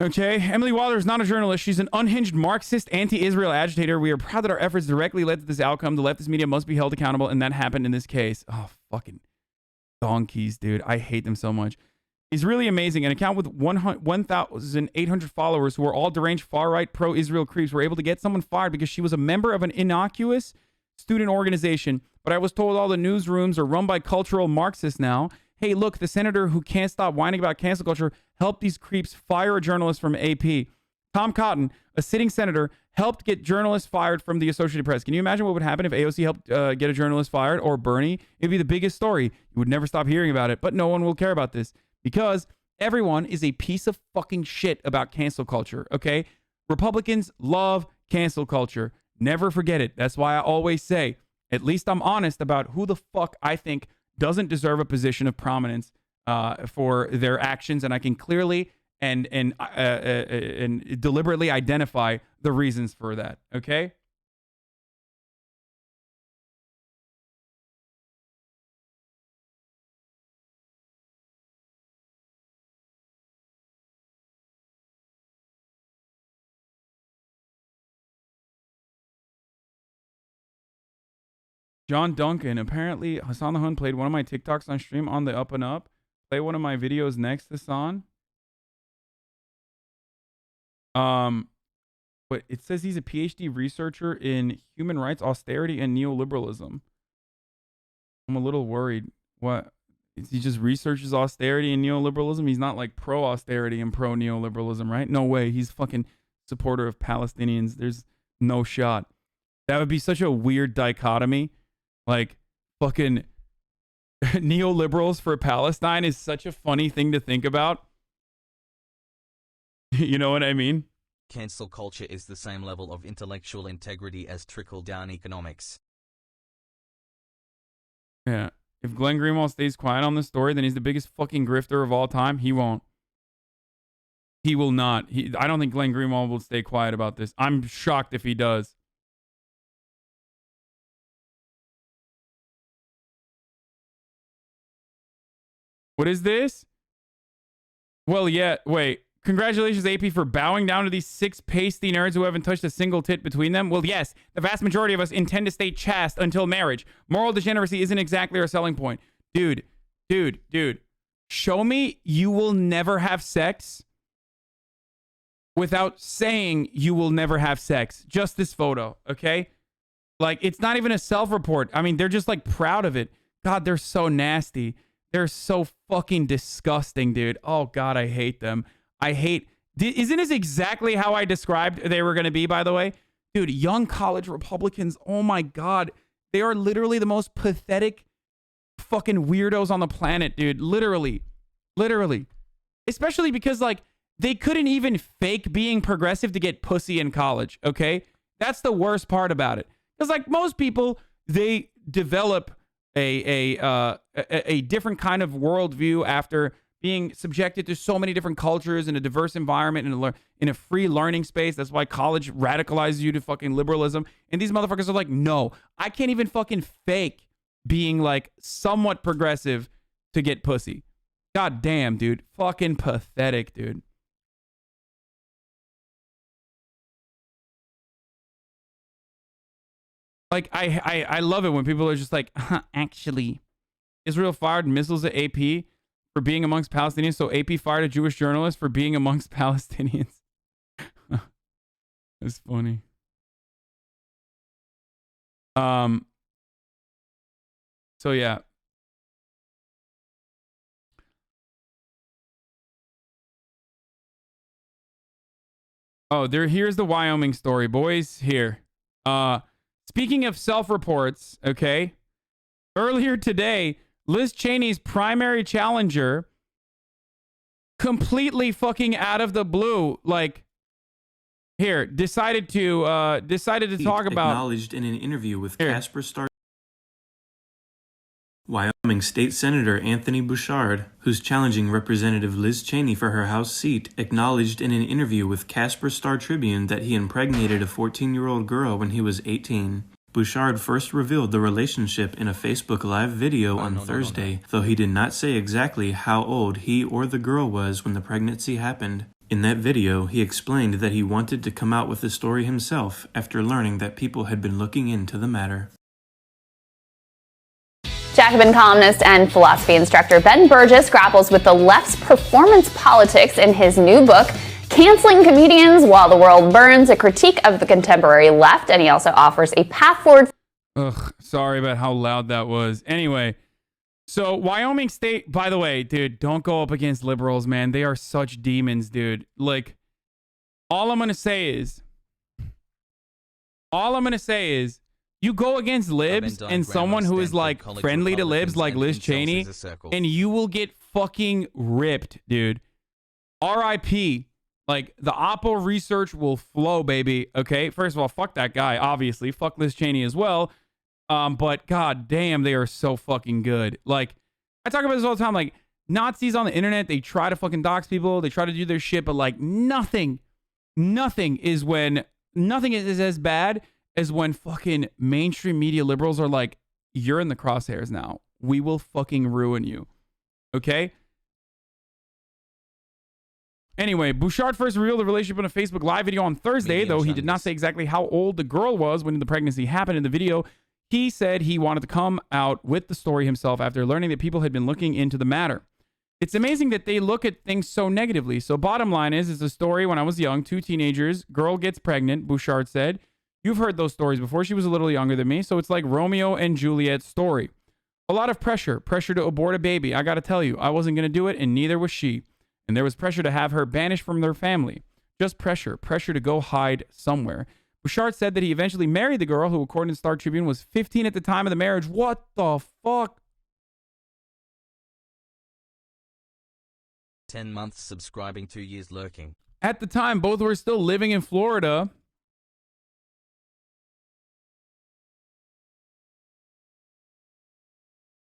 Okay, Emily Wilder is not a journalist. She's an unhinged Marxist, anti-Israel agitator. We are proud that our efforts directly led to this outcome. The leftist media must be held accountable, and that happened in this case. Oh, fucking donkeys, dude. I hate them so much. He's really amazing. An account with 1,800 followers who are all deranged far-right pro-Israel creeps were able to get someone fired because she was a member of an innocuous student organization. But I was told all the newsrooms are run by cultural Marxists now. Hey, look, the senator who can't stop whining about cancel culture helped these creeps fire a journalist from AP. Tom Cotton, a sitting senator, helped get journalists fired from the Associated Press. Can you imagine what would happen if AOC helped get a journalist fired, or Bernie? It'd be the biggest story. You would never stop hearing about it, but no one will care about this because everyone is a piece of fucking shit about cancel culture, okay? Republicans love cancel culture. Never forget it. That's why I always say, at least I'm honest about who the fuck I think doesn't deserve a position of prominence for their actions, and I can clearly and deliberately identify the reasons for that. Okay. John Duncan. Apparently, Hassan the Hun played one of my TikToks on stream on the Up and Up. Play one of my videos next, Hassan. But it says he's a PhD researcher in human rights, austerity, and neoliberalism. I'm a little worried. What? He just researches austerity and neoliberalism? He's not like pro-austerity and pro-neoliberalism, right? No way. He's fucking supporter of Palestinians. There's no shot. That would be such a weird dichotomy. Like, fucking neoliberals for Palestine is such a funny thing to think about. You know what I mean? Cancel culture is the same level of intellectual integrity as trickle-down economics. Yeah. If Glenn Greenwald stays quiet on this story, then he's the biggest fucking grifter of all time. He won't. He will not. I don't think Glenn Greenwald will stay quiet about this. I'm shocked if he does. What is this? Well, yeah, wait. Congratulations, AP, for bowing down to these 6 pasty nerds who haven't touched a single tit between them. Well, yes, the vast majority of us intend to stay chaste until marriage. Moral degeneracy isn't exactly our selling point. Dude. Show me you will never have sex without saying you will never have sex. Just this photo, okay? Like, it's not even a self-report. I mean, they're just, like, proud of it. God, they're so nasty. They're so fucking disgusting, dude. Oh, God, I hate them. Isn't this exactly how I described they were going to be, by the way? Dude, young college Republicans, oh my God. They are literally the most pathetic fucking weirdos on the planet, dude. Literally. Especially because, like, they couldn't even fake being progressive to get pussy in college, okay? That's the worst part about it. Because, like, most people, they develop a different kind of worldview after being subjected to so many different cultures in a diverse environment and in a free learning space. That's why college radicalizes you to fucking liberalism. And these motherfuckers are like, no, I can't even fucking fake being like somewhat progressive to get pussy. God damn, dude. Fucking pathetic, dude. Like, I love it when people are just like, actually, Israel fired missiles at AP for being amongst Palestinians, so AP fired a Jewish journalist for being amongst Palestinians. That's funny. So yeah. Oh, here's the Wyoming story, boys. Here. Speaking of self-reports, okay? Earlier today, Liz Cheney's primary challenger, completely fucking out of the blue, like, here, decided to talk about... Acknowledged in an interview with Casper Star... Wyoming State Senator Anthony Bouchard, who's challenging Representative Liz Cheney for her House seat, acknowledged in an interview with Casper Star Tribune that he impregnated a 14-year-old girl when he was 18. Bouchard first revealed the relationship in a Facebook Live video on Thursday, though he did not say exactly how old he or the girl was when the pregnancy happened. In that video, he explained that he wanted to come out with the story himself after learning that people had been looking into the matter. Jacobin columnist and philosophy instructor Ben Burgess grapples with the left's performance politics in his new book, Canceling Comedians While the World Burns, a critique of the contemporary left, and he also offers a path forward. Ugh, sorry about how loud that was. Anyway, so Wyoming State, by the way, dude, don't go up against liberals, man. They are such demons, dude. Like, all I'm going to say is, you go against libs and someone who is like friendly to libs like Liz Cheney, and you will get fucking ripped, dude. RIP. Like, the Oppo research will flow, baby. Okay, first of all, fuck that guy, obviously. Fuck Liz Cheney as well. But god damn, they are so fucking good. Like, I talk about this all the time. Like, Nazis on the internet, they try to fucking dox people. They try to do their shit, but like nothing is as bad as when fucking mainstream media liberals are like, you're in the crosshairs now. We will fucking ruin you. Okay? Anyway, Bouchard first revealed the relationship in a Facebook Live video on Thursday, though he did not say exactly how old the girl was when the pregnancy happened. In the video, he said he wanted to come out with the story himself after learning that people had been looking into the matter. It's amazing that they look at things so negatively. So bottom line is, it's a story when I was young, 2 teenagers, girl gets pregnant, Bouchard said. You've heard those stories before. She was a little younger than me, so it's like Romeo and Juliet's story. A lot of pressure to abort a baby. I gotta tell you, I wasn't gonna do it, and neither was she. And there was pressure to have her banished from their family. Just pressure to go hide somewhere. Bouchard said that he eventually married the girl, who, according to Star Tribune, was 15 at the time of the marriage. What the fuck? 10 months subscribing, 2 years lurking. At the time, both were still living in Florida.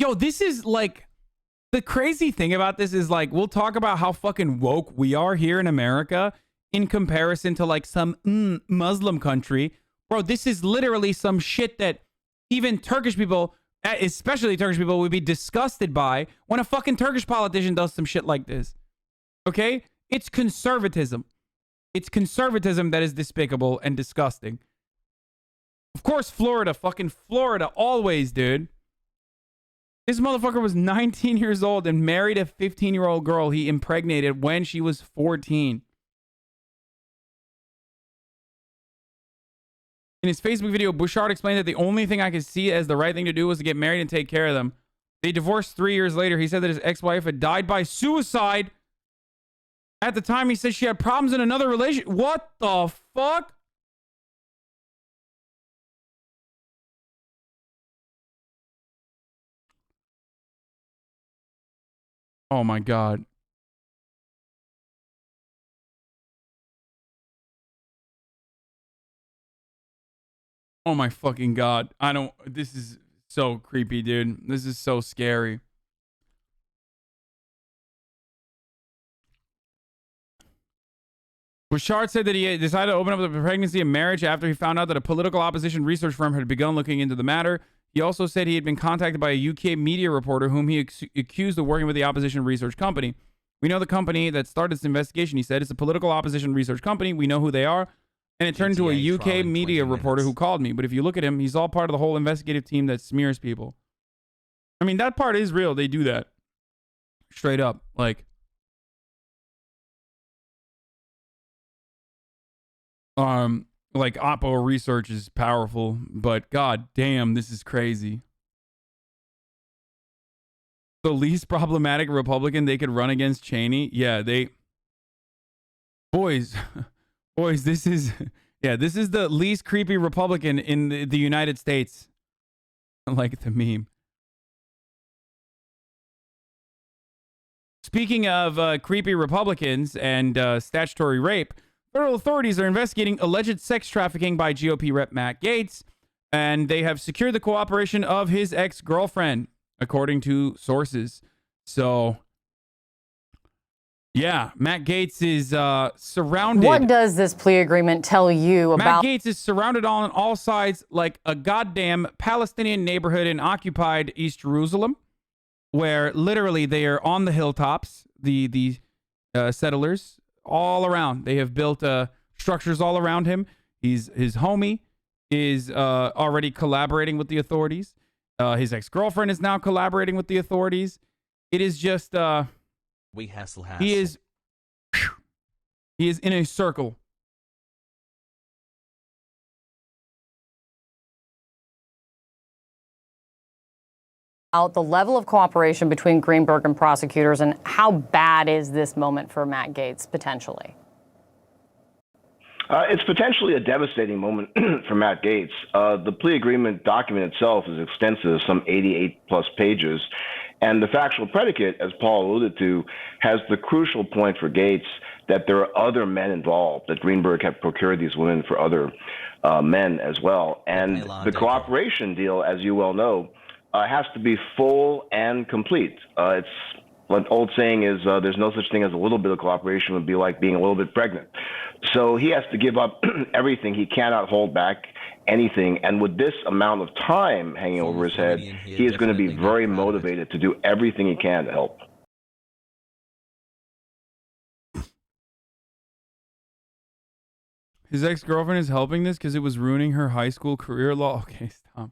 Yo, this is like... The crazy thing about this is, like, we'll talk about how fucking woke we are here in America in comparison to, like, some Muslim country. Bro, this is literally some shit that even Turkish people, especially Turkish people, would be disgusted by when a fucking Turkish politician does some shit like this. Okay? It's conservatism. It's conservatism that is despicable and disgusting. Of course, Florida. Fucking Florida. Always, dude. This motherfucker was 19 years old and married a 15-year-old girl he impregnated when she was 14. In his Facebook video, Bouchard explained that the only thing I could see as the right thing to do was to get married and take care of them. They divorced 3 years later. He said that his ex-wife had died by suicide. At the time, he said she had problems in another relationship. What the fuck? Oh my God. Oh my fucking God. This is so creepy, dude. This is so scary. Bouchard said that he had decided to open up the pregnancy and marriage after he found out that a political opposition research firm had begun looking into the matter. He also said he had been contacted by a UK media reporter whom he accused of working with the opposition research company. We know the company that started this investigation, he said. It's a political opposition research company. We know who they are. And it turned to a UK media reporter who called me. But if you look at him, he's all part of the whole investigative team that smears people. I mean, that part is real. They do that. Straight up. Like Oppo research is powerful, but god damn, this is crazy. The least problematic Republican they could run against Cheney. Yeah, boys, this is the least creepy Republican in the United States. Like the meme. Speaking of creepy Republicans and statutory rape, federal authorities are investigating alleged sex trafficking by GOP rep Matt Gaetz, and they have secured the cooperation of his ex-girlfriend, according to sources. So, yeah, Matt Gaetz is surrounded. What does this plea agreement tell you about? Matt Gaetz is surrounded on all sides like a goddamn Palestinian neighborhood in occupied East Jerusalem, where literally they are on the hilltops, the settlers all around. They have built structures all around him. His homie is already collaborating with the authorities. His ex-girlfriend is now collaborating with the authorities. It is just we hassle. He is in a circle. Out the level of cooperation between Greenberg and prosecutors, and how bad is this moment for Matt Gaetz potentially? It's potentially a devastating moment for Matt Gaetz. The plea agreement document itself is extensive, some 88 plus pages. And the factual predicate, as Paul alluded to, has the crucial point for Gaetz that there are other men involved, that Greenberg had procured these women for other men as well. And the cooperation deal, as you well know, has to be full and complete. It's what old saying is, there's no such thing as a little bit of cooperation. Would be like being a little bit pregnant. So he has to give up everything. He cannot hold back anything. And with this amount of time hanging over his head, he is going to be very motivated to do everything he can to help. His ex-girlfriend is helping this because it was ruining her high school career. Okay, stop.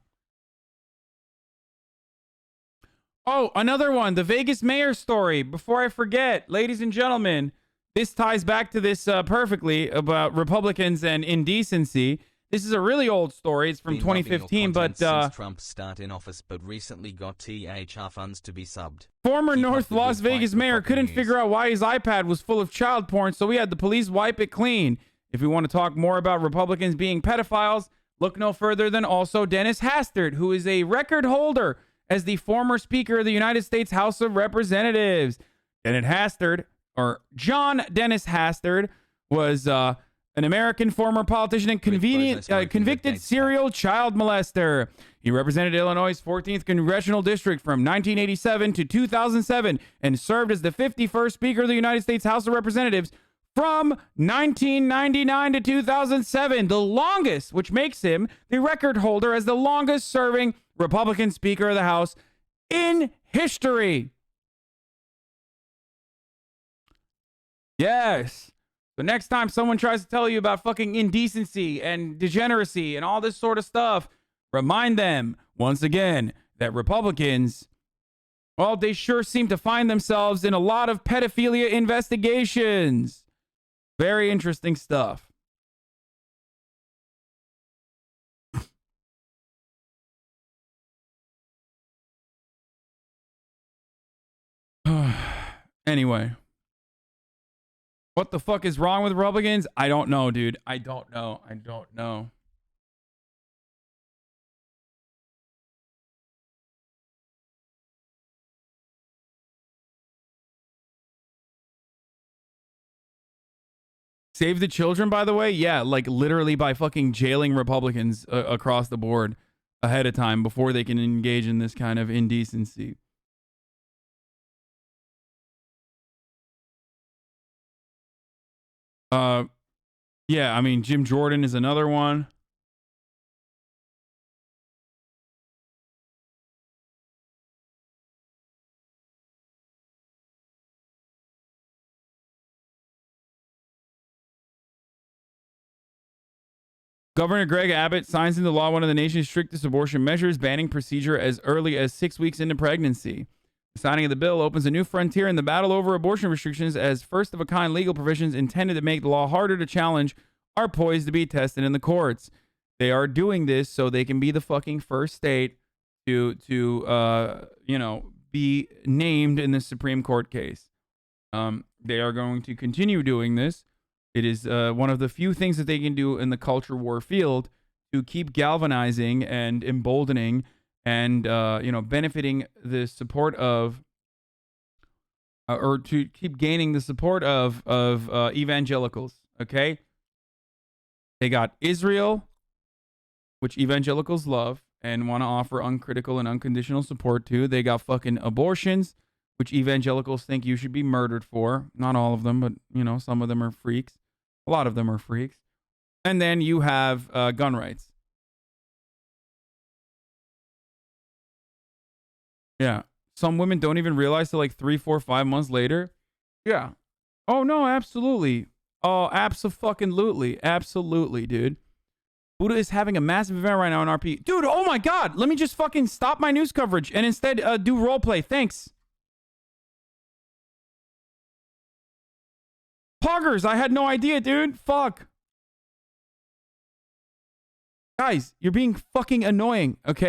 Oh, another one. The Vegas mayor story. Before I forget, ladies and gentlemen, this ties back to this perfectly about Republicans and indecency. This is a really old story. It's from 2015, but since Trump started in office, but recently got THR funds to be subbed. Former North Las Vegas mayor couldn't figure out why his iPad was full of child porn, so we had the police wipe it clean. If we want to talk more about Republicans being pedophiles, look no further than also Dennis Hastert, who is a record holder as the former Speaker of the United States House of Representatives. Dennis Hastert, or John Dennis Hastert, was an American former politician and convicted serial child molester. He represented Illinois' 14th Congressional District from 1987 to 2007 and served as the 51st Speaker of the United States House of Representatives from 1999 to 2007, the longest, which makes him the record holder as the longest serving Republican Speaker of the House in history. Yes. So next time someone tries to tell you about fucking indecency and degeneracy and all this sort of stuff, remind them once again that Republicans, well, they sure seem to find themselves in a lot of pedophilia investigations. Very interesting stuff. Anyway. What the fuck is wrong with Republicans? I don't know, dude. I don't know. Save the children, by the way? Yeah, like literally by fucking jailing Republicans across the board ahead of time before they can engage in this kind of indecency. Yeah, I mean, Jim Jordan is another one. Governor Greg Abbott signs into law one of the nation's strictest abortion measures, banning procedure as early as 6 weeks into pregnancy. The signing of the bill opens a new frontier in the battle over abortion restrictions, as first-of-a-kind legal provisions intended to make the law harder to challenge are poised to be tested in the courts. They are doing this so they can be the fucking first state to be named in the Supreme Court case. They are going to continue doing this. It is one of the few things that they can do in the culture war field to keep galvanizing and emboldening and benefiting the support of, or to keep gaining the support of evangelicals. Okay, they got Israel, which evangelicals love and want to offer uncritical and unconditional support to. They got fucking abortions, which evangelicals think you should be murdered for. Not all of them, but some of them are freaks. A lot of them are freaks. And then you have gun rights. Yeah. Some women don't even realize till like 3, 4, 5 months later. Yeah. Oh, no, absolutely. Oh, abso-fucking-lutely. Absolutely, dude. Buddha is having a massive event right now on RP. Dude, oh my God. Let me just fucking stop my news coverage and instead do roleplay. Thanks. Poggers, I had no idea, dude. Fuck. Guys, you're being fucking annoying, okay?